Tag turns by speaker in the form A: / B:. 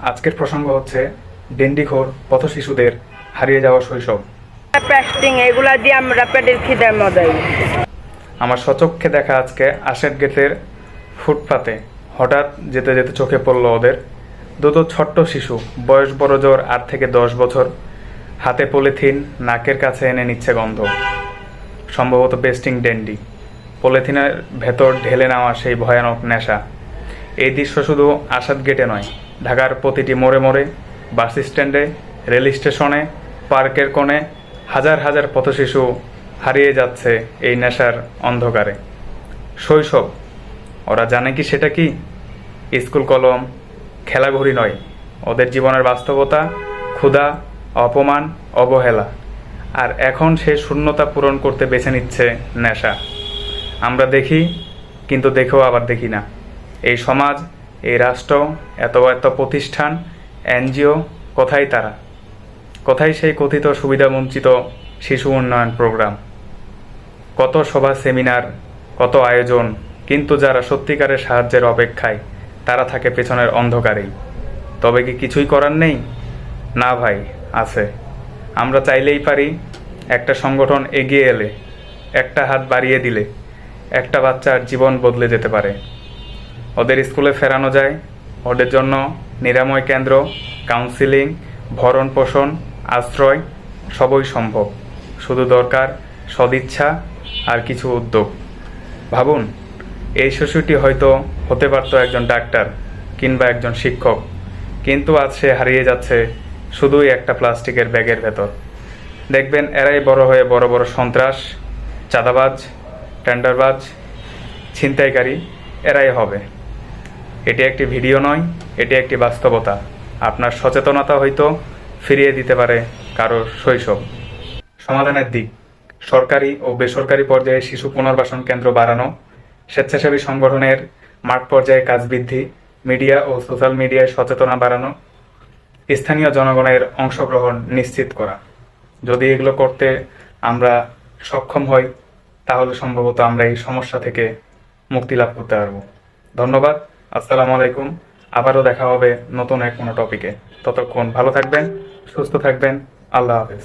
A: আজকের প্রসঙ্গ হচ্ছে ডেন্ডিখোর পথ শিশুদের হারিয়ে যাওয়া শৈশব।
B: প্যাস্টিং এগুলা দিয়ে আমরা পেটের খিদের মজাই।
A: আমার সচক্ষে দেখা আজকে আশের গেটের ফুটপাতে হঠাৎ যেতে যেতে চোখে পড়ল ওদের দুটো ছোট্ট শিশু, বয়স বড় জোর 8 থেকে 10 বছর, হাতে পলিথিন, নাকের কাছে এনে নিচ্ছে গন্ধ, সম্ভবত পেস্টিং ডেন্ডি। পলিথিনের ভেতর ঢেলে নেওয়া সেই ভয়ানক নেশা। এই দৃশ্য শুধু আসাদ গেটে নয়, ঢাকার প্রতিটি মোড়ে মোড়ে, বাস স্ট্যান্ডে, রেল স্টেশনে, পার্কের কোণে হাজার হাজার পথশিশু হারিয়ে যাচ্ছে এই নেশার অন্ধকারে। শৈশব, ওরা জানে কি সেটা কি? স্কুল কলম, খেলাঘড়ি নয়, ওদের জীবনের বাস্তবতা, ক্ষুধা, অপমান, অবহেলা। আর এখন সেই শূন্যতা পূরণ করতে বেছে নিচ্ছে নেশা। আমরা দেখি, কিন্তু দেখেও আবার দেখি না। এই সমাজ, এই রাষ্ট্র, এত এত প্রতিষ্ঠান, এনজিও, কোথায় তারা? কোথায় সেই কথিত সুবিধাবঞ্চিত শিশু উন্নয়ন প্রোগ্রাম? কত সভা, সেমিনার, কত আয়োজন, কিন্তু যারা সত্যিকারের সাহায্যের অপেক্ষায় তারা থাকে পেছনের অন্ধকারেই। তবে কি কিছুই করার নেই? না ভাই, আছে। আমরা চাইলেই পারি। একটা সংগঠন এগিয়ে এলে, একটা হাত বাড়িয়ে দিলে একটা বাচ্চার জীবন বদলে যেতে পারে। ওদের স্কুলে ফেরানো যায়, ওদের জন্য নিরাময় কেন্দ্র, কাউন্সিলিং, ভরণ পোষণ, আশ্রয়, সবই সম্ভব। শুধু দরকার সদিচ্ছা আর কিছু উদ্যোগ। ভাবুন, এই শিশুটি হয়তো হতে পারত একজন ডাক্তার কিংবা একজন শিক্ষক, কিন্তু আজ সে হারিয়ে যাচ্ছে শুধুই একটা প্লাস্টিকের ব্যাগের ভেতর। দেখবেন এরাই বড় হয়ে বড় বড় সন্ত্রাস, চাঁদাবাজ, টেন্ডারবাজ, ছিনতাইকারী এরাই হবে। এটি একটি ভিডিও নয়, এটি একটি বাস্তবতা। আপনার সচেতনতা হয়তো ফিরিয়ে দিতে পারে কারো শৈশব। সমাধানের দিক: সরকারি ও বেসরকারি পর্যায়ে শিশু পুনর্বাসন কেন্দ্র বাড়ানো, স্বেচ্ছাসেবী সংগঠনের মাঠ পর্যায়ে কাজ বৃদ্ধি, মিডিয়া ও সোশ্যাল মিডিয়ায় সচেতনতা বাড়ানো, স্থানীয় জনগণের অংশগ্রহণ নিশ্চিত করা। যদি এগুলো করতে আমরা সক্ষম হই, তাহলে সম্ভবত আমরা এই সমস্যা থেকে মুক্তি লাভ করতে পারব। ধন্যবাদ। আসসালামু আলাইকুম। আবারও দেখা হবে নতুন এক কোনো টপিকে। ততক্ষণ ভালো থাকবেন, সুস্থ থাকবেন। আল্লাহ হাফেজ।